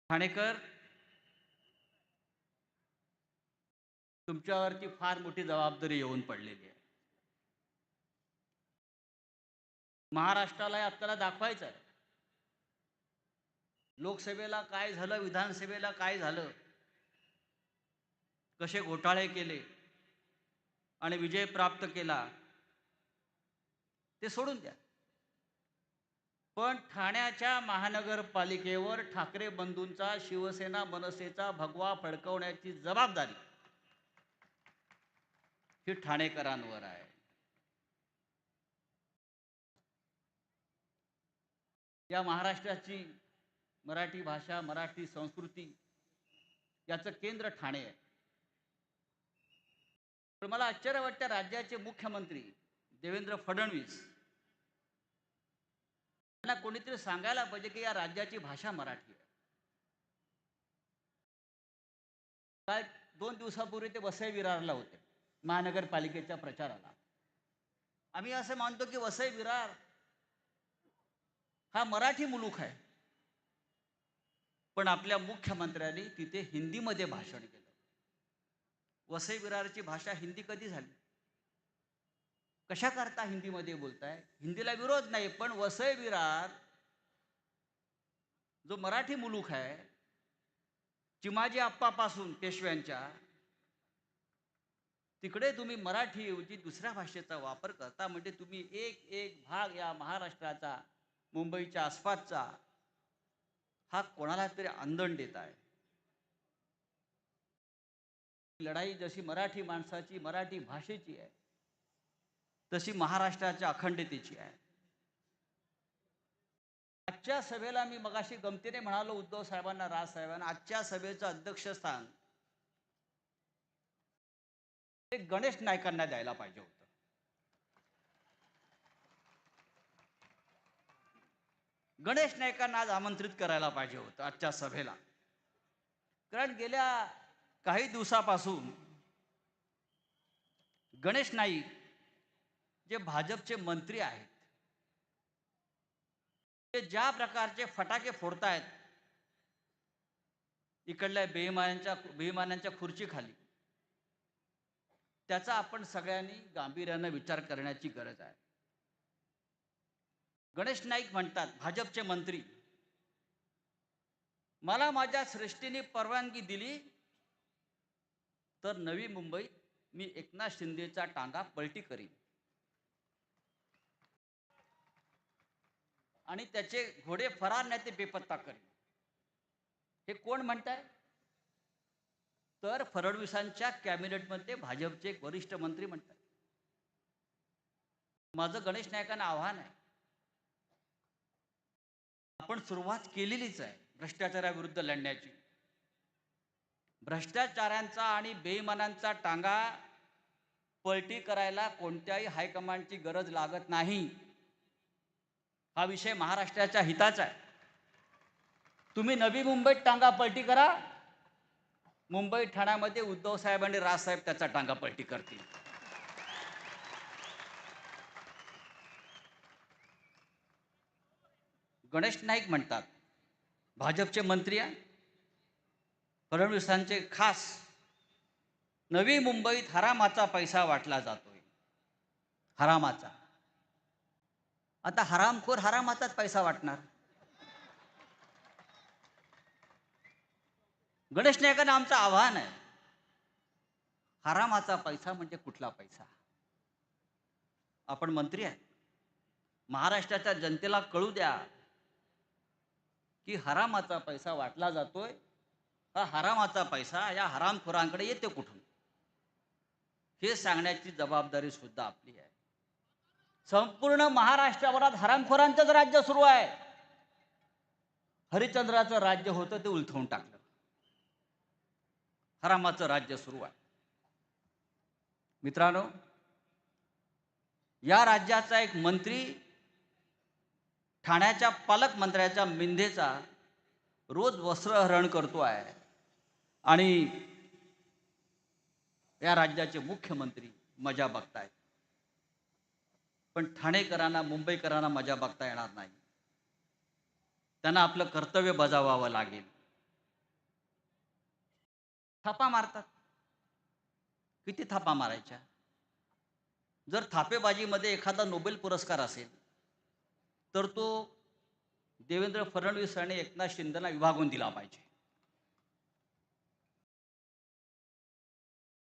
ठाणेकर, तुमच्यावरती फार मोठी जबाबदारी येऊन पडलेली आहे. महाराष्ट्राला आपल्याला दाखवायचं आहे, लोकसभेला काय झालं, विधानसभेला काय झालं, कसे घोटाळे केले आणि विजय प्राप्त केला ते सोडून द्या. पण ठाण्याच्या महानगरपालिकेवर ठाकरे बंधूंचा, शिवसेना मनसेचा भगवा फडकवण्याची जबाबदारी ही ठाणेकरांवर आहे. या महाराष्ट्राची मराठी भाषा, मराठी संस्कृती याचं केंद्र ठाणे आहे. पण मला आश्चर्य वाटतं, राज्याचे मुख्यमंत्री देवेंद्र फडणवीस यांना कोणीतरी सांगायला पाहिजे की या राज्याची भाषा मराठी आहे. काय 2 दिवसापूर्वी ते वसई विरारला होते महानगरपालिकेच्या प्रचाराला. आम्ही असं मानतो की वसई विरार हा मराठी मुलूक आहे, पण आपल्या मुख्यमंत्र्यांनी तिथे हिंदीमध्ये भाषण केलं. वसई विरारची भाषा हिंदी कधी झाली? कशा करता हिंदीमध्ये बोलताय? हिंदीला विरोध नाही, पण वसई विरार जो मराठी मुलूक आहे, चिमाजी आप्पापासून पेशव्यांच्या, तिकडे तुम्ही मराठी ऐवजी दुसऱ्या भाषेचा वापर करता, म्हणजे तुम्ही एक एक भाग या महाराष्ट्राचा, मुंबईच्या आसपासचा हा कोणाला तरी आंदण देत आहे. लढाई जशी मराठी माणसाची, मराठी भाषेची आहे, तशी महाराष्ट्राच्या अखंडतेची आहे. आजच्या सभेला मी मगाशी गमतीने म्हणालो उद्धव साहेबांना, राज साहेबांना, आजच्या सभेचं अध्यक्षस्थान ते गणेश नाईकांना द्यायला पाहिजे होतं. गणेश नाईकांना आज आमंत्रित करायला पाहिजे होतं आजच्या सभेला. कारण गेल्या काही दिवसापासून गणेश नाईक जे भाजपचे मंत्री आहेत, ते ज्या प्रकारचे फटाके फोडतायत इकडल्या बेईमानांच्या खुर्चीखाली, त्याचा आपण सगळ्यांनी गांभीर्याने विचार करण्याची गरज आहे. गणेश नाईक म्हणतात, भाजपचे मंत्री, मला माझ्या श्रेष्ठीने परवानगी दिली तर नवी मुंबईत मी एकनाथ शिंदेचा टांगा पलटी करीन आणि त्याचे घोडे फरार नाही ते बेपत्ता करीन. हे कोण म्हणताय? तर फडणवीसांच्या कॅबिनेटमध्ये भाजपचे एक वरिष्ठ मंत्री म्हणतात. माझं गणेश नाईकांना आव्हान आहे, आपण सुरुवात केलेलीच आहे भ्रष्टाचाराविरुद्ध लढण्याची. भ्रष्टाचारांचा आणि बेईमानांचा टांगा पलटी करायला कोणत्याही हायकमांडची गरज लागत नाही. हा विषय महाराष्ट्राच्या हिताचा आहे. तुम्ही नवी मुंबईत टांगा पलटी करा, मुंबई ठाण्यामध्ये उद्धव साहेब आणि राजसाहेब त्याचा टांगा पलटी करतील. गणेश नाईक म्हणतात, भाजपचे मंत्री आहे, फडणवीसांचे खास, नवी मुंबईत हरामाचा पैसा वाटला जातोय. हरामाचा. आता हरामखोर हरामाचाच पैसा वाटणार. गणेश नाईकांना आमचं आव्हान आहे, हरामाचा पैसा म्हणजे कुठला पैसा? आपण मंत्री आहे, महाराष्ट्राच्या जनतेला कळू द्या की हरामाचा पैसा वाटला जातोय. हा हरामाचा पैसा या हरामखोरांकडे येते कुठून, हे सांगण्याची जबाबदारी सुद्धा आपली आहे. संपूर्ण महाराष्ट्राभरात हरामखोरांचंच राज्य सुरू आहे. हरिश्चंद्राचं राज्य होतं ते उलथवून टाकलं. हरामाचं राज्य सुरू आहे. मित्रांनो, या राज्याचा एक मंत्री ठाण्याच्या पालकमंत्र्याच्या मिंधेचा रोज वस्त्रहरण करतो आहे आणि या राज्याचे मुख्यमंत्री मजा बघतायत. पण ठाणेकरांना, मुंबईकरांना मजा बघता येणार नाही. त्यांना आपलं कर्तव्य बजावावं लागेल. थापा मारतात. किती थापा मारायच्या? जर थापेबाजीमध्ये एखादा नोबेल पुरस्कार असेल, तर तो देवेंद्र फडणवीस आणि एकनाथ शिंदेना विभागून दिला पाहिजे.